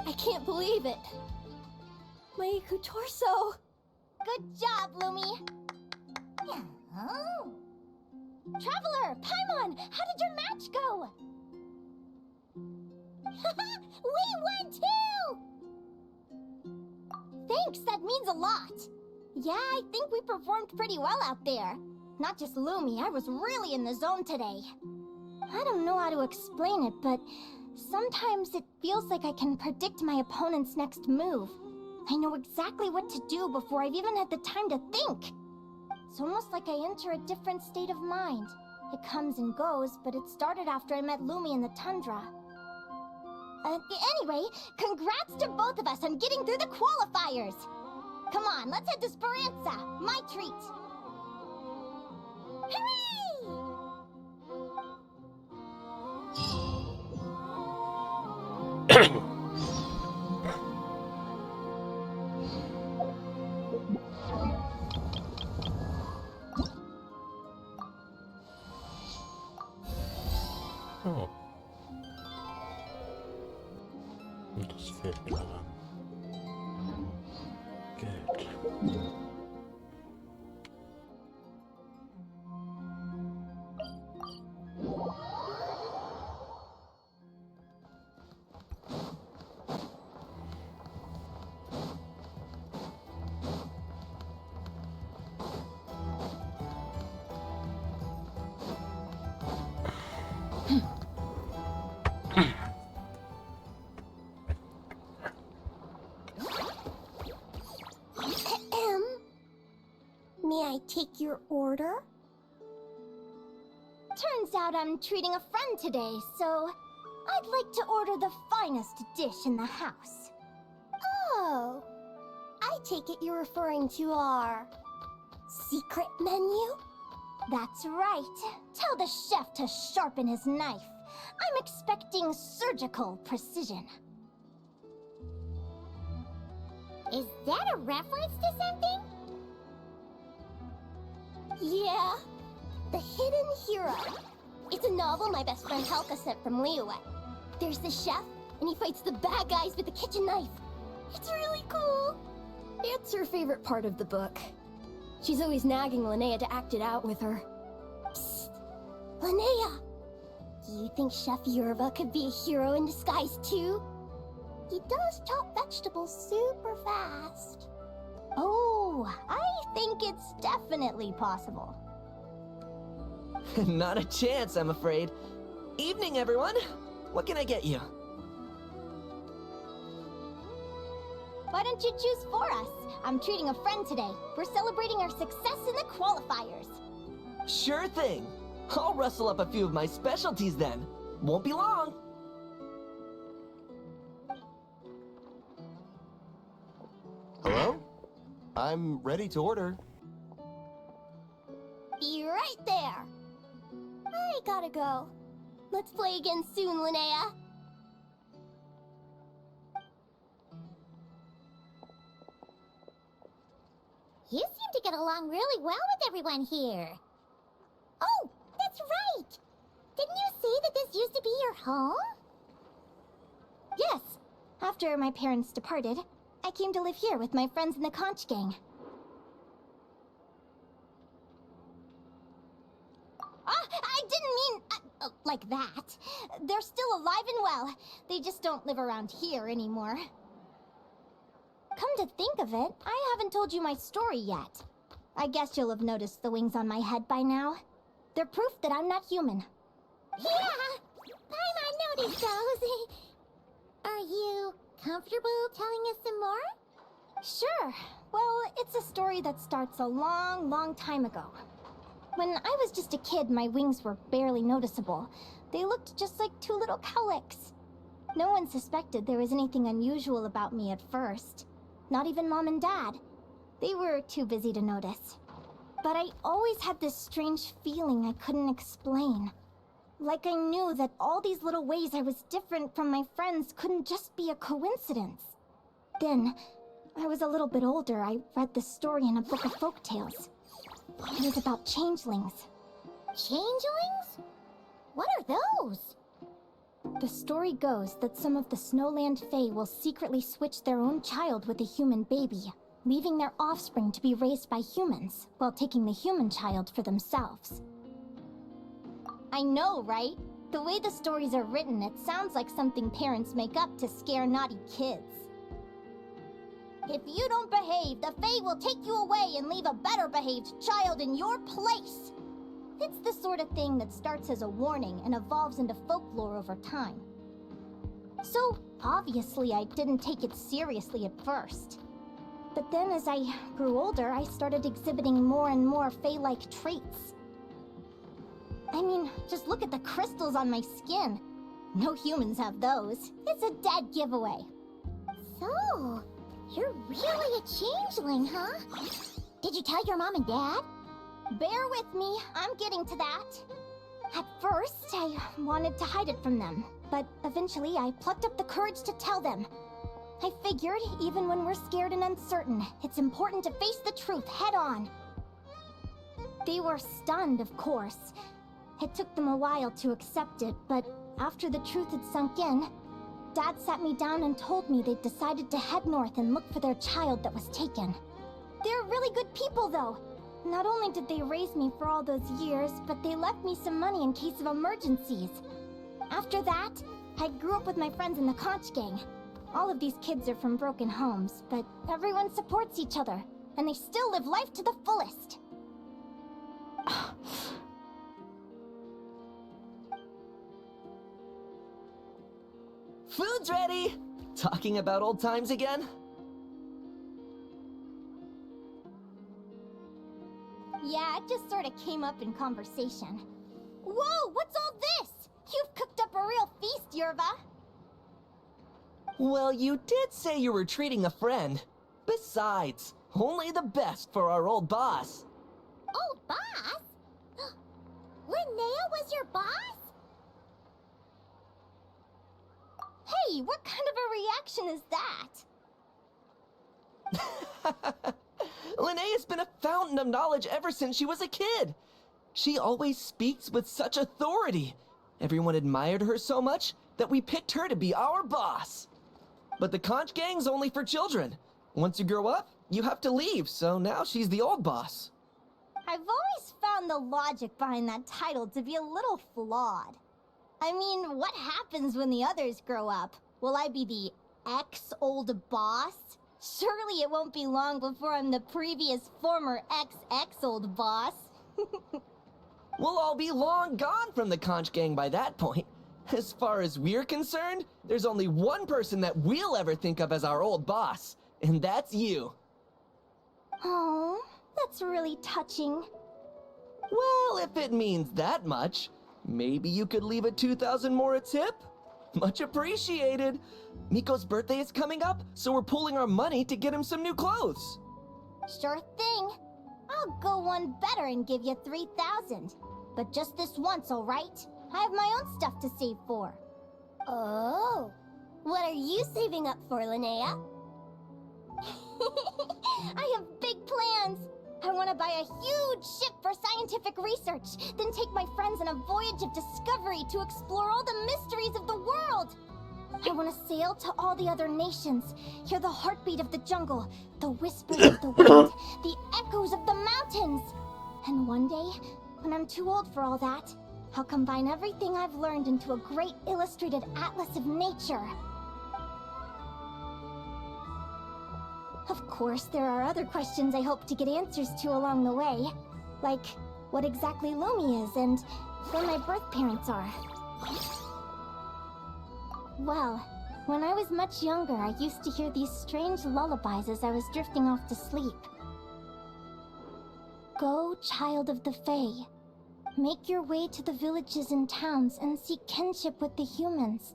I can't believe it. My Iku torso. Good job, Lumi. Oh. Traveler, Paimon, how did your match go? We won too! Thanks, that means a lot. Yeah, I think we performed pretty well out there. Not just Lumi, I was really in the zone today. I don't know how to explain it, but sometimes it feels like I can predict my opponent's next move. I know exactly what to do before I've even had the time to think. It's almost like I enter a different state of mind. It comes and goes, but it started after I met Lumi in the tundra. Anyway, congrats to both of us on getting through the qualifiers! Come on, let's head to Speranza, my treat! Hooray! Oh. Das fehlt leider. Geld. May I take your order? Turns out I'm treating a friend today, so I'd like to order the finest dish in the house. Oh, I take it you're referring to our secret menu? That's right. Tell the chef to sharpen his knife. I'm expecting surgical precision. Is that a reference to something? Yeah, The Hidden Hero. It's a novel my best friend Helka sent from Liyue. There's the chef, and he fights the bad guys with the kitchen knife. It's really cool. It's her favorite part of the book. She's always nagging Linnea to act it out with her. Psst! Linnea! Do you think Chef Yerba could be a hero in disguise too? He does chop vegetables super fast. Oh, I think it's definitely possible. Not a chance, I'm afraid. Evening, everyone. What can I get you? Why don't you choose for us? I'm treating a friend today. We're celebrating our success in the qualifiers. Sure thing. I'll rustle up a few of my specialties then. Won't be long. Hello? I'm ready to order. Be right there. I gotta go. Let's play again soon, Linnea. You seem to get along really well with everyone here. Oh, that's right! Didn't you say that this used to be your home? Yes. After my parents departed, I came to live here with my friends in the conch gang. I didn't mean like that. They're still alive and well. They just don't live around here anymore. Come to think of it, I haven't told you my story yet. I guess you'll have noticed the wings on my head by now. They're proof that I'm not human. Yeah! I noticed those. Are you comfortable telling us some more? Sure. Well, it's a story that starts a long, long time ago. When I was just a kid, my wings were barely noticeable. They looked just like two little cowlicks. No one suspected there was anything unusual about me at first. Not even Mom and Dad. They were too busy to notice. But I always had this strange feeling I couldn't explain. Like I knew that all these little ways I was different from my friends couldn't just be a coincidence. Then, I was a little bit older, I read this story in a book of folktales. It was about changelings. Changelings? What are those? The story goes that some of the Snowland Fae will secretly switch their own child with a human baby, leaving their offspring to be raised by humans, while taking the human child for themselves. I know, right? The way the stories are written, it sounds like something parents make up to scare naughty kids. If you don't behave, the Fae will take you away and leave a better behaved child in your place. It's the sort of thing that starts as a warning and evolves into folklore over time. So, obviously I didn't take it seriously at first. But then as I grew older, I started exhibiting more and more Fae-like traits. I mean, just look at the crystals on my skin. No humans have those. It's a dead giveaway. So, you're really a changeling, huh? Did you tell your mom and dad? Bear with me, I'm getting to that. At first, I wanted to hide it from them, but eventually I plucked up the courage to tell them. I figured, even when we're scared and uncertain, it's important to face the truth head on. They were stunned, of course. It took them a while to accept it, but after the truth had sunk in, Dad sat me down and told me they'd decided to head north and look for their child that was taken. They're really good people, though. Not only did they raise me for all those years, but they left me some money in case of emergencies. After that, I grew up with my friends in the Conch Gang. All of these kids are from broken homes, but everyone supports each other, and they still live life to the fullest. Food's ready! Talking about old times again? Yeah, it just sort of came up in conversation. Whoa, what's all this? You've cooked up a real feast, Yerva. Well, you did say you were treating a friend. Besides, only the best for our old boss. Old boss? Linnea was your boss? Hey, what kind of a reaction is that? Linnea's been a fountain of knowledge ever since she was a kid. She always speaks with such authority. Everyone admired her so much that we picked her to be our boss. But the Conch Gang's only for children. Once you grow up, you have to leave, so now she's the old boss. I've always found the logic behind that title to be a little flawed. I mean, what happens when the others grow up? Will I be the ex-old boss? Surely it won't be long before I'm the previous former ex-old boss. We'll all be long gone from the Conch Gang by that point. As far as we're concerned, there's only one person that we'll ever think of as our old boss, and that's you. Oh, that's really touching. Well, if it means that much, maybe you could leave a 2,000 more a tip? Much appreciated. Miko's birthday is coming up, so we're pooling our money to get him some new clothes. Sure thing. I'll go one better and give you 3,000. But just this once, all right? I have my own stuff to save for. Oh, what are you saving up for, Linnea? I have big plans. I want to buy a huge ship for scientific research, then take my friends on a voyage of discovery to explore all the mysteries of the world. I want to sail to all the other nations, hear the heartbeat of the jungle, the whispers of the wind, the echoes of the mountains. And one day, when I'm too old for all that, I'll combine everything I've learned into a great illustrated atlas of nature. Of course, there are other questions I hope to get answers to along the way. Like, what exactly Lumi is and where my birth parents are. Well, when I was much younger, I used to hear these strange lullabies as I was drifting off to sleep. Go, child of the Fae. Make your way to the villages and towns and seek kinship with the humans.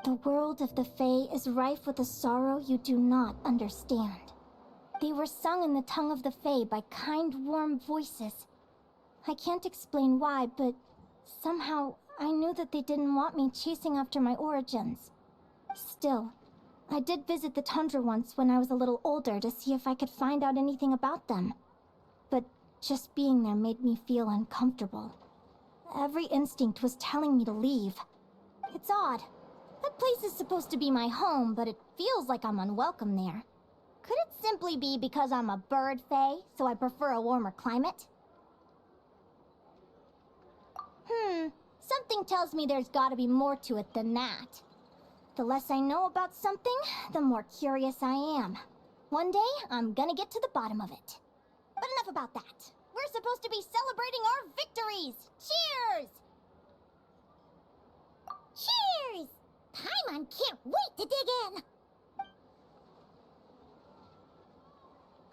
The world of the Fae is rife with a sorrow you do not understand. They were sung in the tongue of the Fae by kind, warm voices. I can't explain why, but somehow I knew that they didn't want me chasing after my origins. Still, I did visit the tundra once when I was a little older to see if I could find out anything about them. But just being there made me feel uncomfortable. Every instinct was telling me to leave. It's odd. That place is supposed to be my home, but it feels like I'm unwelcome there. Could it simply be because I'm a bird fae, so I prefer a warmer climate? Something tells me there's gotta be more to it than that. The less I know about something, the more curious I am. One day, I'm gonna get to the bottom of it. But enough about that. We're supposed to be celebrating our victories! Cheers! Cheers! Paimon can't wait to dig in!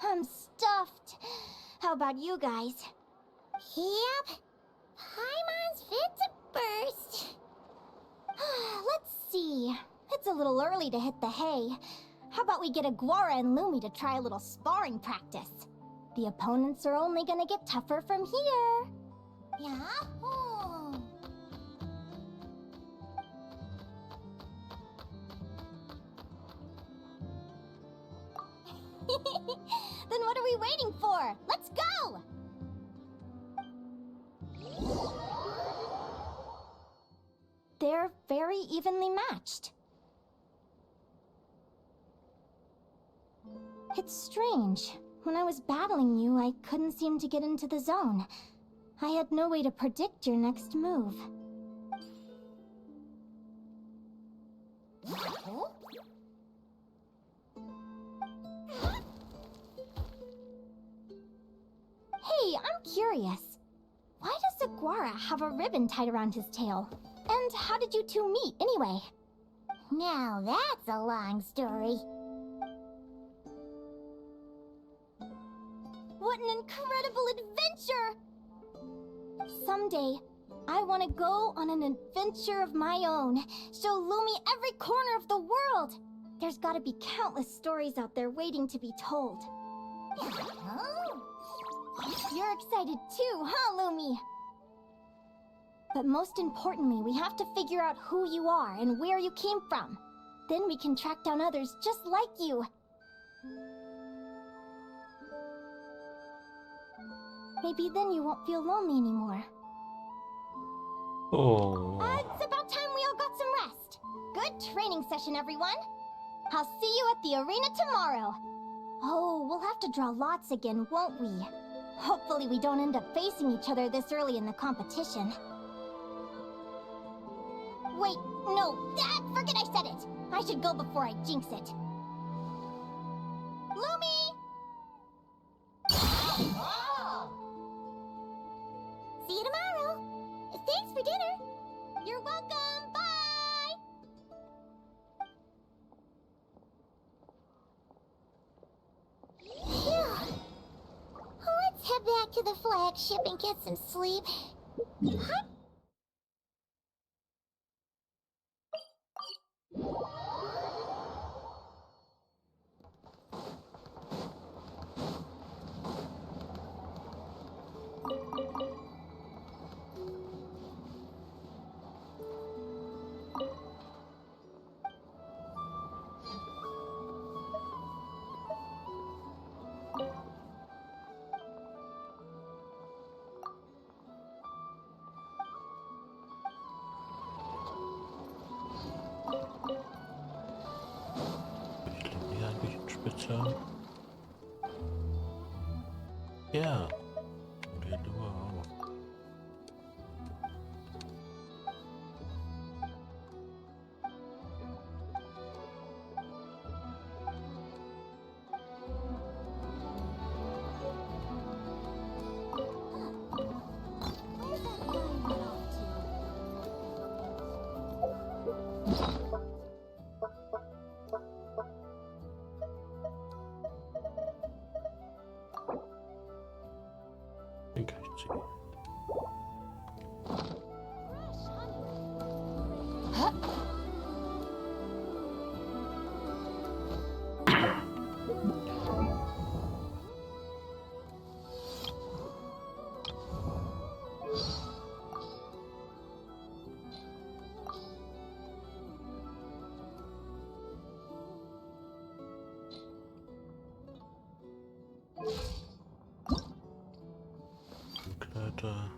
I'm stuffed. How about you guys? Yep. Paimon's fit to burst. Let's see. It's a little early to hit the hay. How about we get Aguara and Lumi to try a little sparring practice? The opponents are only gonna get tougher from here. Yahoo! Then what are we waiting for? Let's go! They're very evenly matched. It's strange. When I was battling you, I couldn't seem to get into the zone. I had no way to predict your next move. Hey, I'm curious. Why does Aguara have a ribbon tied around his tail? And how did you two meet, anyway? Now that's a long story. What an incredible adventure! Someday, I want to go on an adventure of my own. Show Lumi every corner of the world. There's gotta be countless stories out there waiting to be told. Oh. You're excited too, huh, Lumi? But most importantly, we have to figure out who you are and where you came from. Then we can track down others just like you. Maybe then you won't feel lonely anymore. Oh. It's about time we all got some rest. Good training session, everyone. I'll see you at the arena tomorrow. Oh, we'll have to draw lots again, won't we? Hopefully we don't end up facing each other this early in the competition. Wait, no, forget I said it. I should go before I jinx it. Lumi! See you tomorrow. Thanks for dinner. You're welcome, bye! Phew. Let's head back to the flagship and get some sleep. Ja, ein bisschen spitzer. Ja. Und du auch. Den kann ich ziehen. Kleider.